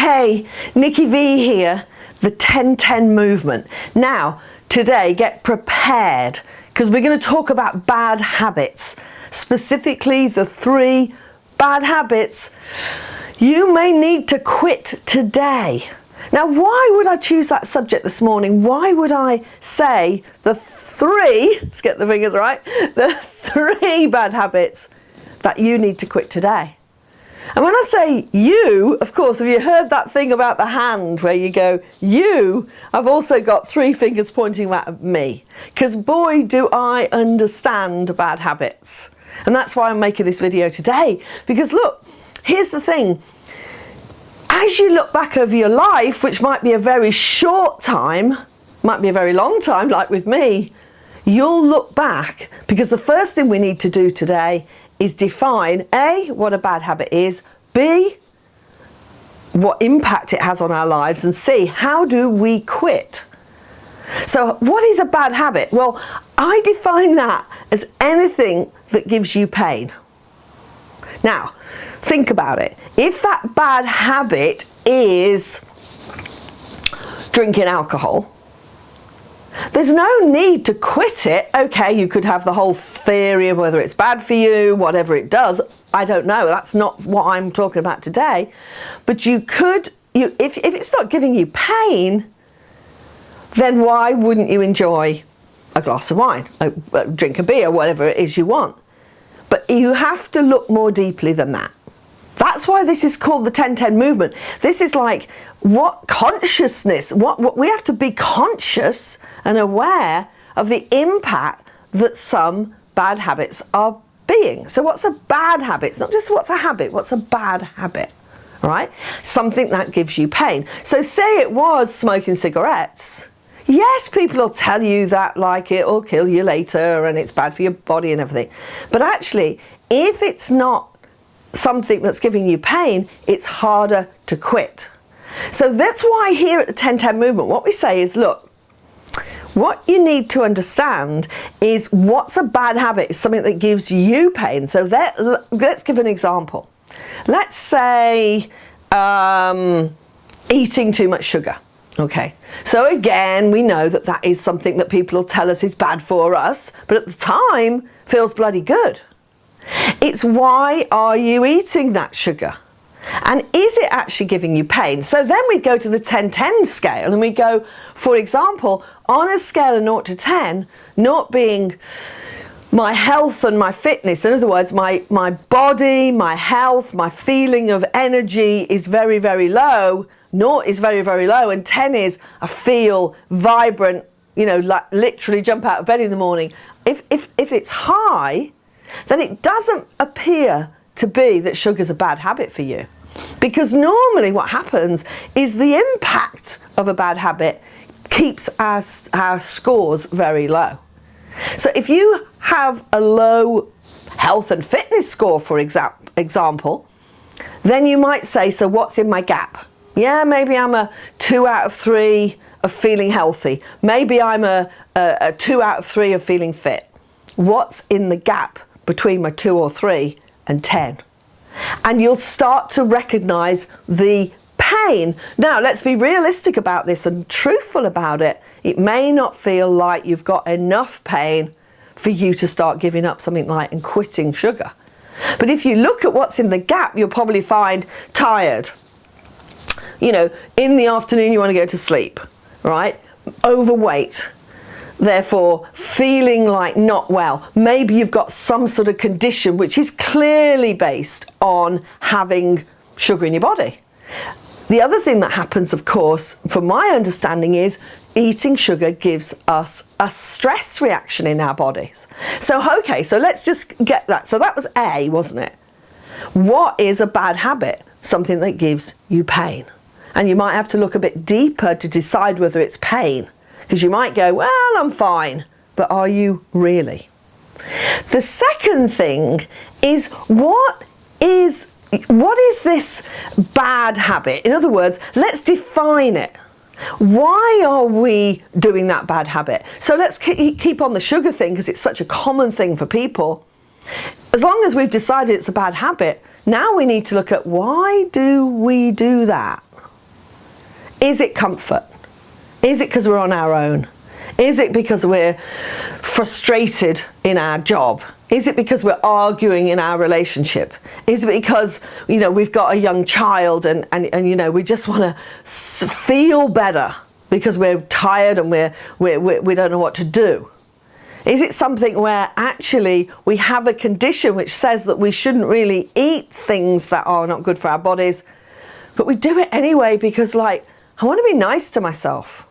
Hey, Nicki Vee here, the 10-10 movement. Now, today, get prepared, because we're going to talk about bad habits, specifically the 3 bad habits you may need to quit today. Now, why would I choose that subject this morning? Why would I say the 3, let's get the fingers right, the 3 bad habits that you need to quit today? And when I say you, of course, have you heard that thing about the hand where you go, you? I've also got 3 fingers pointing at me, because boy, do I understand bad habits. And that's why I'm making this video today, because look, here's the thing. As you look back over your life, which might be a very short time, might be a very long time, like with me, you'll look back, because the first thing we need to do today is define A, what a bad habit is, B, what impact it has on our lives, and C, how do we quit? So what is a bad habit? Well, I define that as anything that gives you pain. Now, think about it. If that bad habit is drinking alcohol, there's no need to quit it. Okay, you could have the whole theory of whether it's bad for you, whatever it does. I don't know. That's not what I'm talking about today. But you could, if it's not giving you pain, then why wouldn't you enjoy a glass of wine, drink a beer, whatever it is you want? But you have to look more deeply than that. That's why this is called the 10-10 movement. This is like what consciousness, what we have to be conscious and aware of the impact that some bad habits are being. So what's a bad habit? It's not just what's a habit, what's a bad habit, right? Something that gives you pain. So say it was smoking cigarettes. Yes, people will tell you that like it'll kill you later and it's bad for your body and everything. But actually, if it's not something that's giving you pain, it's harder to quit. So that's why here at the 10-10 movement, what we say is, look, what you need to understand is what's a bad habit is something that gives you pain. So let's give an example. Let's say eating too much sugar. Okay, so again, we know that that is something that people will tell us is bad for us, but at the time feels bloody good. It's why are you eating that sugar? And is it actually giving you pain? So then we go to the 10-10 scale and we go, for example, on a scale of 0 to 10, 0 being my health and my fitness. In other words, my body, my health, my feeling of energy is very, very low. 0 is very, very low, and 10 is I feel vibrant, you know, like literally jump out of bed in the morning. If it's high, then it doesn't appear to be that sugar's a bad habit for you. Because normally what happens is the impact of a bad habit keeps our scores very low. So if you have a low health and fitness score, for example, then you might say, so what's in my gap? Yeah, maybe I'm a 2 out of 3 of feeling healthy. Maybe I'm a 2 out of 3 of feeling fit. What's in the gap between my 2 or 3 and 10? And you'll start to recognize the pain. Now, let's be realistic about this and truthful about it. It may not feel like you've got enough pain for you to start giving up something like and quitting sugar. But if you look at what's in the gap, you'll probably find tired. You know, in the afternoon you want to go to sleep, right? Overweight. Therefore, feeling like not well. Maybe you've got some sort of condition which is clearly based on having sugar in your body. The other thing that happens, of course, from my understanding, is eating sugar gives us a stress reaction in our bodies. So, okay, so let's just get that. So that was A, wasn't it? What is a bad habit? Something that gives you pain. And you might have to look a bit deeper to decide whether it's pain. Because you might go, well, I'm fine. But are you really? The second thing is, what is this bad habit? In other words, let's define it. Why are we doing that bad habit? So let's keep on the sugar thing, because it's such a common thing for people. As long as we've decided it's a bad habit, now we need to look at, why do we do that? Is it comfort? Is it because we're on our own? Is it because we're frustrated in our job? Is it because we're arguing in our relationship? Is it because, you know, we've got a young child and you know, we just want to feel better because we're tired and we don't know what to do? Is it something where actually we have a condition which says that we shouldn't really eat things that are not good for our bodies, but we do it anyway because, like, I want to be nice to myself?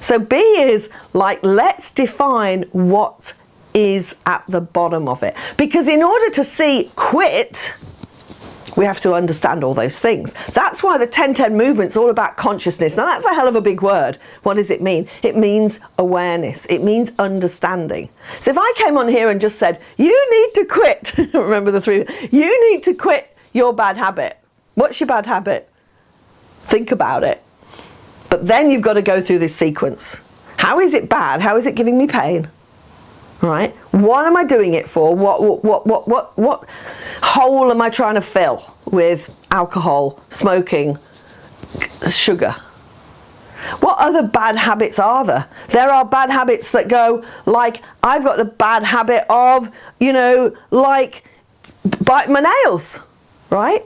So B is like, let's define what is at the bottom of it. Because in order to see quit, we have to understand all those things. That's why the 10-10 movement's all about consciousness. Now that's a hell of a big word. What does it mean? It means awareness. It means understanding. So if I came on here and just said, you need to quit, remember the three, you need to quit your bad habit. What's your bad habit? Think about it. But then you've got to go through this sequence. How is it bad? How is it giving me pain? Right? What am I doing it for? What hole am I trying to fill with alcohol, smoking, sugar? What other bad habits are there? There are bad habits that go like, I've got a bad habit of, you know, like biting my nails, right?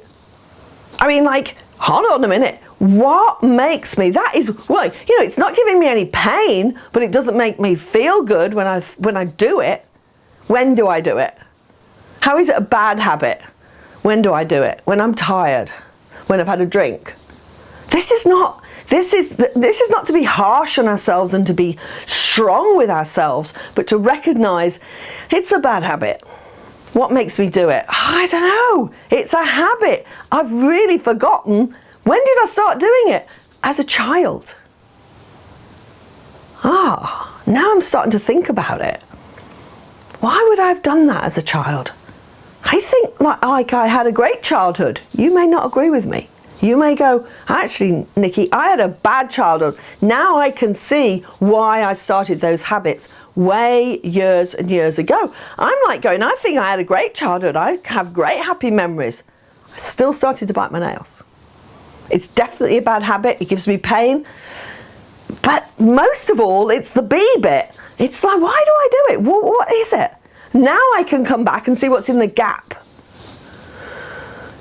I mean, like, hold on a minute. What makes me, that is, well, you know, it's not giving me any pain, but it doesn't make me feel good when I do it. When do I do it? How is it a bad habit? When do I do it? When I'm tired, when I've had a drink. This is not to be harsh on ourselves and to be strong with ourselves, but to recognize it's a bad habit. What makes me do it? I don't know. It's a habit. I've really forgotten. When did I start doing it? As a child. Now I'm starting to think about it. Why would I have done that as a child? I think like I had a great childhood. You may not agree with me. You may go, actually, Nicki, I had a bad childhood. Now I can see why I started those habits way years and years ago. I'm like going, I think I had a great childhood. I have great happy memories. I still started to bite my nails. It's definitely a bad habit. It gives me pain. But most of all, it's the B bit. It's like, why do I do it? What is it? Now I can come back and see what's in the gap.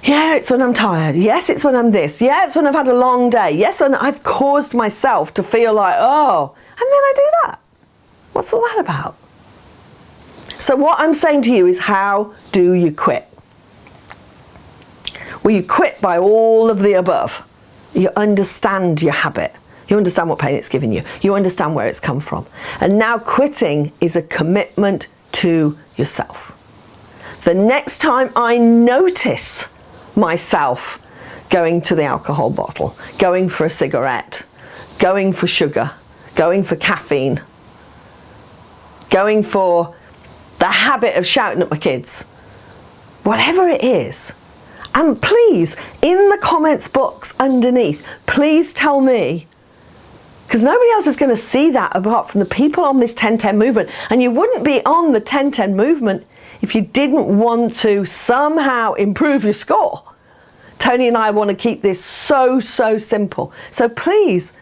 Yeah, it's when I'm tired. Yes, it's when I'm this. Yeah, it's when I've had a long day. Yes, when I've caused myself to feel like, oh, and then I do that. What's all that about? So what I'm saying to you is, how do you quit? Well, you quit by all of the above. You understand your habit. You understand what pain it's giving you. You understand where it's come from. And now quitting is a commitment to yourself. The next time I notice myself going to the alcohol bottle, going for a cigarette, going for sugar, going for caffeine, going for the habit of shouting at my kids, whatever it is. And please, in the comments box underneath, please tell me, because nobody else is going to see that apart from the people on this 10-10 movement. And you wouldn't be on the 10-10 movement if you didn't want to somehow improve your score. Tony and I want to keep this so simple. So please,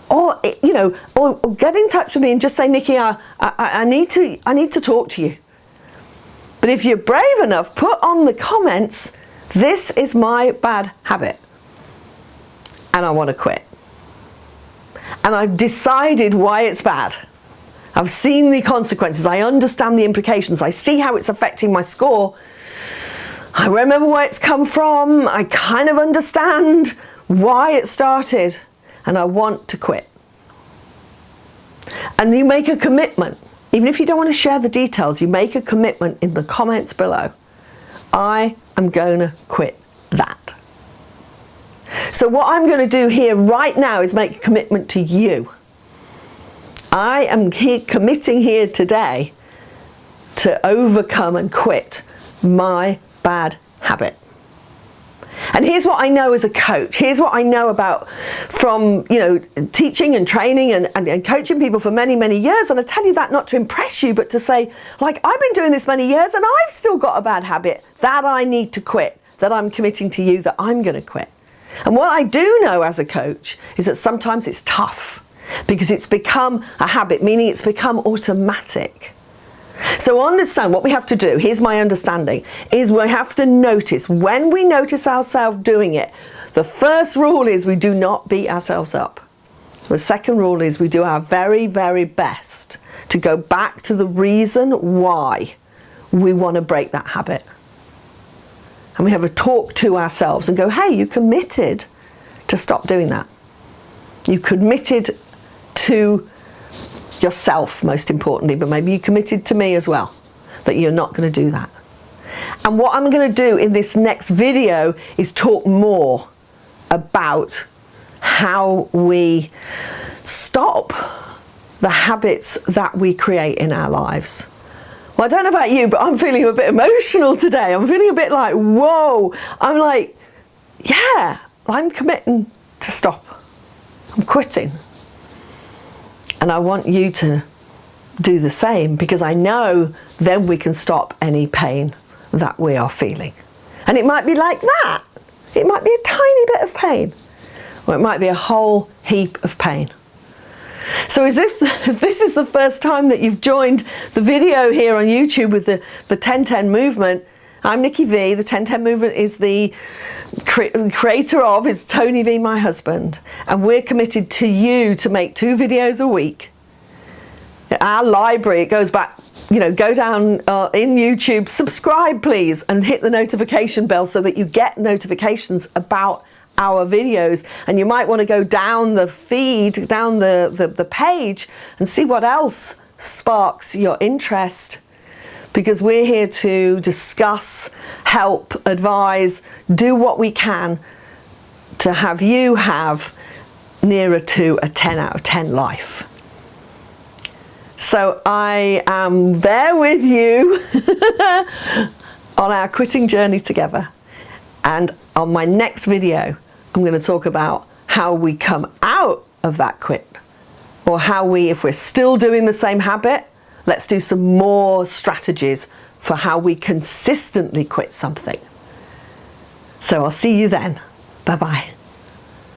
or get in touch with me and just say, Nicki, I need to talk to you. But if you're brave enough, put on the comments, this is my bad habit and I want to quit. And I've decided why it's bad. I've seen the consequences. I understand the implications. I see how it's affecting my score. I remember where it's come from. I kind of understand why it started. And I want to quit. And you make a commitment. Even if you don't want to share the details, you make a commitment in the comments below. I am going to quit that. So what I'm going to do here right now is make a commitment to you. I am committing here today to overcome and quit my bad habit. And here's what I know as a coach. Here's what I know about from, teaching and training and coaching people for many, many years. And I tell you that not to impress you, but to say, like, I've been doing this many years and I've still got a bad habit that I need to quit, that I'm committing to you that I'm going to quit. And what I do know as a coach is that sometimes it's tough because it's become a habit, meaning it's become automatic. So understand what we have to do. Here's my understanding, is we have to notice, when we notice ourselves doing it, the first rule is we do not beat ourselves up. The second rule is we do our very, very best to go back to the reason why we want to break that habit. And we have a talk to ourselves and go, hey, you committed to stop doing that. You committed to yourself, most importantly, but maybe you committed to me as well, that you're not going to do that. And what I'm going to do in this next video is talk more about how we stop the habits that we create in our lives. Well, I don't know about you, but I'm feeling a bit emotional today. I'm feeling a bit like, whoa. I'm like, yeah, I'm committing to stop. I'm quitting. And I want you to do the same, because I know then we can stop any pain that we are feeling. And it might be like that. It might be a tiny bit of pain, or it might be a whole heap of pain. So as if this is the first time that you've joined the video here on YouTube with the 10-10 movement, I'm Nicki Vee. The 10-10 movement is the creator of, is Tony Vee, my husband. And we're committed to you to make 2 videos a week. Our library, it goes back, you know, go down in YouTube, subscribe please, and hit the notification bell so that you get notifications about our videos. And you might want to go down the feed, down the page, and see what else sparks your interest, because we're here to discuss, help, advise, do what we can to have you have nearer to a 10 out of 10 life. So I am there with you on our quitting journey together. And on my next video, I'm going to talk about how we come out of that quit, or how we, if we're still doing the same habit, let's do some more strategies for how we consistently quit something. So I'll see you then. Bye-bye.